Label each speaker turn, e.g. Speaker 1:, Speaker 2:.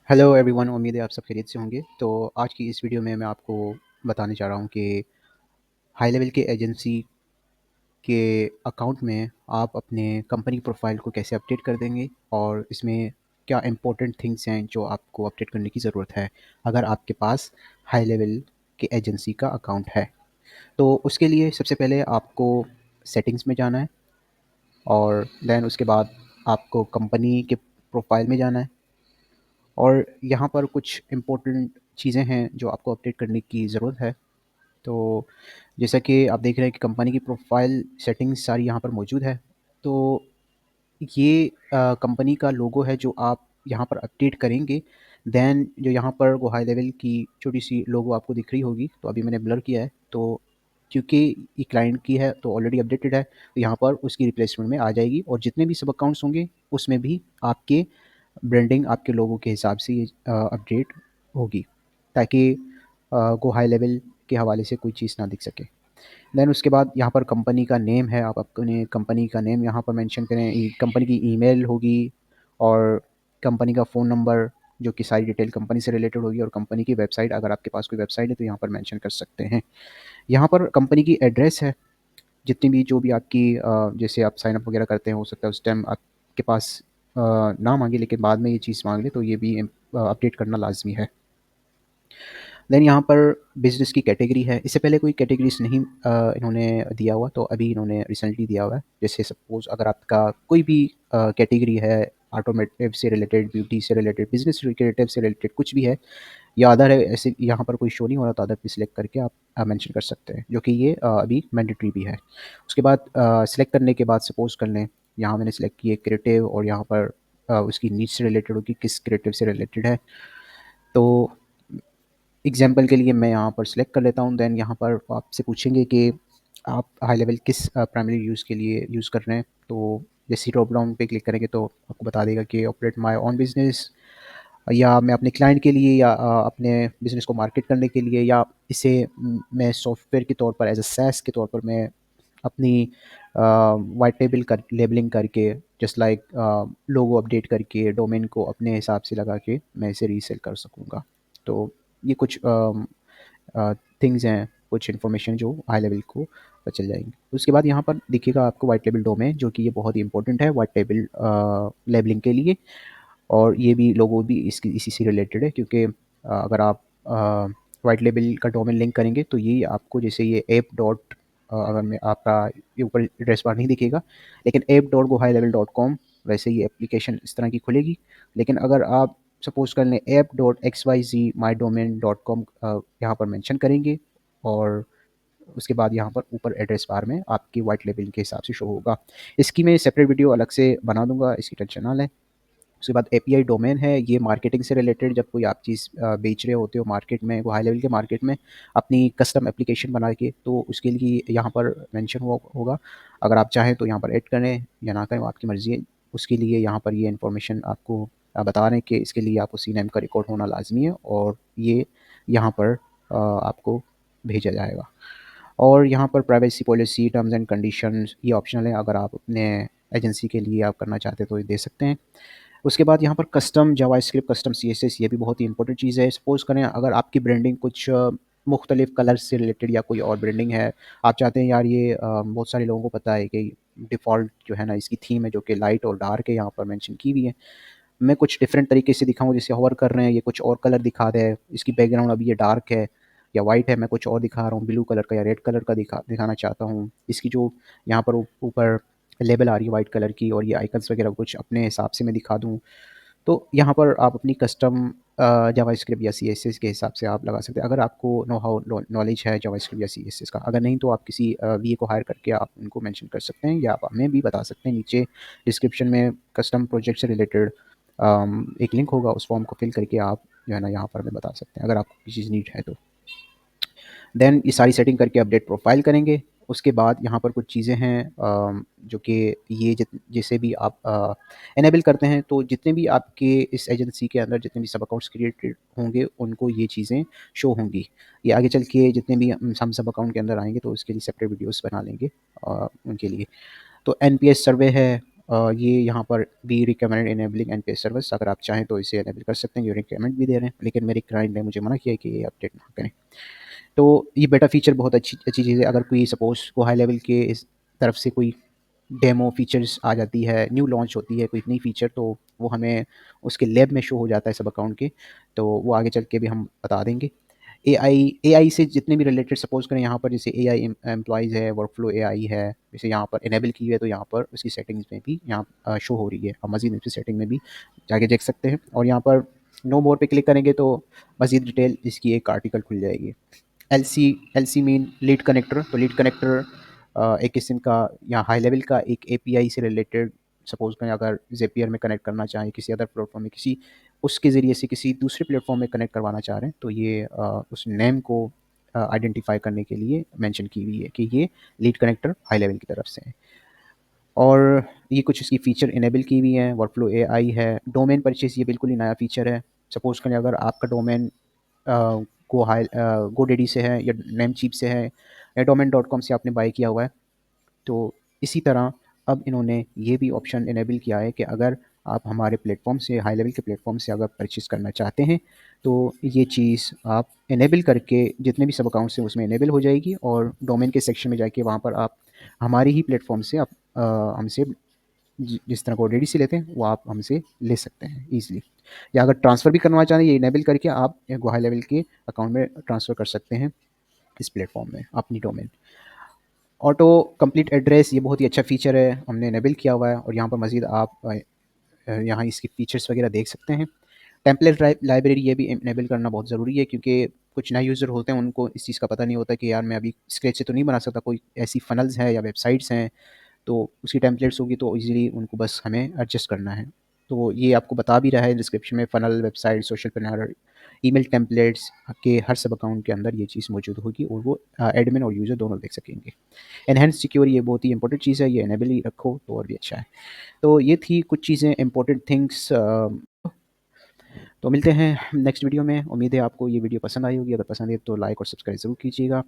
Speaker 1: Hello everyone, उम्मीद है आप सब खैरियत से होंगे। तो आज की इस वीडियो में मैं आपको बताने जा रहा हूँ कि हाई लेवल के एजेंसी के अकाउंट में आप अपने कंपनी प्रोफाइल को कैसे अपडेट कर देंगे और इसमें क्या इंपॉर्टेंट थिंग्स हैं जो आपको अपडेट करने की ज़रूरत है अगर आपके पास हाई लेवल के एजेंसी का अकाउंट है। तो उसके लिए सबसे पहले आपको सेटिंग्स में जाना है और देन उसके बाद आपको कंपनी के प्रोफाइल में जाना है और यहाँ पर कुछ इम्पोर्टेंट चीज़ें हैं जो आपको अपडेट करने की ज़रूरत है। तो जैसा कि आप देख रहे हैं कि कंपनी की प्रोफाइल सेटिंग्स सारी यहाँ पर मौजूद है। तो ये कंपनी का लोगो है जो आप यहाँ पर अपडेट करेंगे। देन जो यहाँ पर वो हाई लेवल की छोटी सी लोगो आपको दिख रही होगी, तो अभी मैंने ब्लर किया है। तो क्योंकि ये क्लाइंट की है तो ऑलरेडी अपडेटेड है, तो यहाँ पर उसकी रिप्लेसमेंट में आ जाएगी और जितने भी सब अकाउंट्स होंगे उसमें भी आपके ब्रांडिंग आपके लोगों के हिसाब से ये अपडेट होगी, ताकि गो हाई लेवल के हवाले से कोई चीज़ ना दिख सके। देन उसके बाद यहाँ पर कंपनी का नेम है, आप अपने कंपनी का नेम यहाँ पर मेंशन करें। कंपनी की ईमेल होगी और कंपनी का फ़ोन नंबर, जो कि सारी डिटेल कंपनी से रिलेटेड होगी, और कंपनी की वेबसाइट, अगर आपके पास कोई वेबसाइट है तो यहाँ पर मेंशन कर सकते हैं। यहाँ पर कंपनी की एड्रेस है, जितनी भी जो भी आपकी जैसे आप साइन अप वगैरह करते हैं, हो सकता है उस टाइम आपके पास ना मांगे लेकिन बाद में ये चीज़ मांग ले, तो ये भी अपडेट करना लाजमी है। देन यहाँ पर बिज़नेस की कैटेगरी है। इससे पहले कोई कैटेगरीज़ नहीं इन्होंने दिया हुआ, तो अभी इन्होंने रिसेंटली दिया हुआ है। जैसे सपोज़ अगर आपका कोई भी कैटेगरी है, ऑटोमोटिव से रिलेटेड, ब्यूटी से रिलेटेड, बिज़नेस रिलेटेड से रिलेटेड कुछ भी है या अदर है, ऐसे यहाँ पर कोई शो नहीं हो रहा, तो अदर पे सिलेक्ट करके आप मेंशन कर सकते हैं, जो कि ये अभी मैंडेटरी भी है। उसके बाद सिलेक्ट करने के बाद सपोज़ कर लें, यहाँ मैंने सिलेक्ट किए क्रिएटिव और यहाँ पर उसकी नीड से रिलेटेड होगी, किस क्रिएटिव से रिलेटेड है। तो एग्जांपल के लिए मैं यहाँ पर सिलेक्ट कर लेता हूँ। देन यहाँ पर आपसे पूछेंगे कि आप हाई लेवल किस प्राइमरी यूज़ के लिए यूज़ कर रहे हैं। तो जैसे ड्रॉप डाउन पे क्लिक करेंगे तो आपको बता देगा कि ऑपरेट माय ओन बिज़नेस, या मैं अपने क्लाइंट के लिए, या अपने बिज़नेस को मार्केट करने के लिए, या इसे मैं सॉफ्टवेयर के तौर पर एज अ सैस के तौर पर मैं अपनी वाइट लेबल कर लेबलिंग करके, जस्ट लाइक लोगो अपडेट करके डोमेन को अपने हिसाब से लगा के मैं इसे रीसेल कर सकूँगा। तो ये कुछ थिंग्स हैं, कुछ इन्फॉर्मेशन जो हाई लेवल को चल जाएंगी। उसके बाद यहाँ पर दिखेगा आपको वाइट लेबल डोमेन, जो कि ये बहुत ही इंपॉर्टेंट है वाइट लेबल लेबलिंग के लिए। और ये भी लोगो भी इसकी इसी से रिलेटेड है, क्योंकि अगर आप वाइट लेबल का डोमेन लिंक करेंगे तो ये आपको, जैसे ये ऐप डॉट, अगर मैं आपका ये ऊपर एड्रेस बार नहीं दिखेगा, लेकिन app dot go high level dot com, वैसे ये एप्लीकेशन इस तरह की खुलेगी। लेकिन अगर आप सपोज कर लें app dot X Y Z my domain dot com यहाँ पर मेंशन करेंगे, और उसके बाद यहाँ पर ऊपर एड्रेस बार में आपकी वाइट लेबल के हिसाब से शो होगा। इसकी मैं सेपरेट वीडियो अलग से बना दूंगा, इसकी टेंशन ना लें। उसके बाद एपीआई डोमेन है, ये मार्केटिंग से रिलेटेड, जब कोई आप चीज़ बेच रहे होते हो मार्केट में, वो हाई लेवल के मार्केट में, अपनी कस्टम एप्लीकेशन बना के, तो उसके लिए यहाँ पर मेंशन होगा। अगर आप चाहें तो यहाँ पर ऐड करें या ना करें, वो आपकी मर्ज़ी है। उसके लिए यहाँ पर ये इन्फॉर्मेशन आपको बता रहे हैं कि इसके लिए आपको सी नेम का रिकॉर्ड होना लाजमी है, और ये यहाँ पर आपको भेजा जाएगा। और यहाँ पर privacy policy, terms and conditions, ये ऑप्शनल है, अगर आप अपने एजेंसी के लिए आप करना चाहते हैं तो ये दे सकते हैं। उसके बाद यहाँ पर कस्टम जावास्क्रिप्ट, कस्टम सीएसएस, ये भी बहुत ही इंपॉर्टेंट चीज़ है। सपोज़ करें अगर आपकी ब्रांडिंग कुछ मुख्तलिफ कलर से रिलेटेड, या कोई और ब्रांडिंग है, आप चाहते हैं यार ये बहुत सारे लोगों को पता है कि डिफ़ॉल्ट जो है ना इसकी थीम है जो कि लाइट और डार्क है, यहाँ पर मेंशन की हुई है। मैं कुछ डिफरेंट तरीके से दिखाऊँ, जैसे होवर कर रहे हैं ये कुछ और कलर दिखा रहा है, इसकी बैकग्राउंड अभी ये डार्क है या वाइट है, मैं कुछ और दिखा रहा हूँ, ब्लू कलर का या रेड कलर का दिखाना चाहता हूँ। इसकी जो यहाँ पर ऊपर लेबल आ रही है वाइट कलर की, और ये आइकन्स वगैरह कुछ अपने हिसाब से मैं दिखा दूँ, तो यहाँ पर आप अपनी कस्टम जावास्क्रिप्ट या सीएसएस के हिसाब से आप लगा सकते हैं, अगर आपको नो हाउ नॉलेज है जावास्क्रिप्ट या सीएसएस का। अगर नहीं तो आप किसी वीए को हायर करके आप उनको मेंशन कर सकते हैं, या आप हमें भी बता सकते हैं। नीचे डिस्क्रिप्शन में कस्टम प्रोजेक्ट से रिलेटेड एक लिंक होगा, उस फॉर्म को फिल करके आप जो है ना यहाँ पर हमें बता सकते हैं, अगर आपको किसी चीज़ नीड है तो। देन ये सारी सेटिंग करके अपडेट प्रोफाइल करेंगे। उसके बाद यहाँ पर कुछ चीज़ें हैं जो कि ये जैसे भी आप इनेबल करते हैं, तो जितने भी आपके इस एजेंसी के अंदर जितने भी सब अकाउंट्स क्रिएटेड होंगे उनको ये चीज़ें शो होंगी। ये आगे चल के जितने भी हम सब अकाउंट के अंदर आएंगे तो उसके लिए सेपरेट वीडियोस बना लेंगे उनके लिए। तो एनपीएस सर्वे है, ये यहाँ पर वी रिकमेंड इनेबलिंग एंड पे सर्विस, अगर आप चाहें तो इसे इनेबल कर सकते हैं, ये रिकमेंड भी दे रहे हैं, लेकिन मेरे क्लाइंट ने मुझे मना किया है कि ये अपडेट ना करें। तो ये बेटा फीचर बहुत अच्छी अच्छी चीज़ है। अगर कोई सपोज़ को हाई लेवल के इस तरफ से कोई डेमो फीचर्स आ जाती है, न्यू लॉन्च होती है कोई नई फीचर, तो वो हमें उसके लैब में शो हो जाता है सब अकाउंट के, तो वो आगे चल के भी हम बता देंगे। एआई से जितने भी रिलेटेड सपोज़ करें यहाँ पर, जैसे एआई एम्प्लॉइज़ है, वर्कफ्लो एआई है, जैसे यहाँ पर इनेबल की हुई है, तो यहाँ पर उसकी सेटिंग्स में भी यहाँ शो हो रही है। हम मज़ीद इसकी सेटिंग में भी जाके देख सकते हैं, और यहाँ पर नो मोर पे क्लिक करेंगे तो मज़ीद डिटेल इसकी एक आर्टिकल खुल जाएगी। LC mean lead connector. तो लीड कनेक्टर एक किस्म का या हाई लेवल का एक एपीआई से रिलेटेड, सपोज करें अगर ज़ेपियर में कनेक्ट करना चाहें, किसी अदर प्लेटफॉर्म में, किसी उसके ज़रिए से किसी दूसरे प्लेटफॉर्म में कनेक्ट करवाना चाह रहे हैं, तो ये उस नेम को आइडेंटिफाई करने के लिए मेंशन की हुई है कि ये लीड कनेक्टर हाई लेवल की तरफ से है। और ये कुछ इसकी फ़ीचर इनेबल की हुई हैं। वर्कफ्लो एआई है। डोमेन परचेज़, ये बिल्कुल ही नया फ़ीचर है। सपोज़ करें अगर आपका डोमेन गोडेडी से है या नेमचीप से है या डोमेन डॉट कॉम से आपने बाय किया हुआ है, तो इसी तरह अब इन्होंने ये भी ऑप्शन इनेबल किया है कि अगर आप हमारे प्लेटफॉर्म से, हाई लेवल के प्लेटफॉर्म से अगर परचेज़ करना चाहते हैं, तो ये चीज़ आप इनेबल करके जितने भी सब अकाउंट्स हैं उसमें इनेबल हो जाएगी, और डोमेन के सेक्शन में जाके वहाँ पर आप हमारे ही प्लेटफॉर्म से आप हमसे जिस तरह गोडेडी से लेते हैं वो आप हमसे ले सकते हैं ईजिली। या अगर ट्रांसफ़र भी करना चाहें, ये इनेबल करके आप हाई लेवल के अकाउंट में ट्रांसफ़र कर सकते हैं इस प्लेटफॉर्म में अपनी डोमेन। ऑटो कंप्लीट एड्रेस, ये बहुत ही अच्छा फ़ीचर है, हमने इनेबल किया हुआ है, और यहाँ पर मज़ीद आप यहाँ इसकी फ़ीचर्स वगैरह देख सकते हैं। टेम्पलेट लाइब्रेरी, ये भी इनेबल करना बहुत ज़रूरी है, क्योंकि कुछ नए यूज़र होते हैं, उनको इस चीज़ का पता नहीं होता कि यार मैं अभी स्क्रैच से तो नहीं बना सकता, कोई ऐसी फ़नल्स है या वेबसाइट्स हैं, तो उसकी टेम्पलेट्स होगी तो ईज़िली उनको बस हमें एडजस्ट करना है। तो ये आपको बता भी रहा है डिस्क्रिप्शन में, funnel, website, social panel, email templates के हर सब अकाउंट के अंदर ये चीज़ मौजूद होगी, और वो एडमिन और यूज़र दोनों देख सकेंगे। एनहांस सिक्योर, ये बहुत ही इंपॉर्टेंट चीज़ है, ये इनेबल ही रखो तो और भी अच्छा है। तो ये थी कुछ चीज़ें इंपॉर्टेंट थिंग्स। तो मिलते हैं नेक्स्ट वीडियो में। उम्मीद है आपको ये वीडियो पसंद आई होगी। अगर पसंद है तो लाइक और सब्सक्राइब ज़रूर कीजिएगा।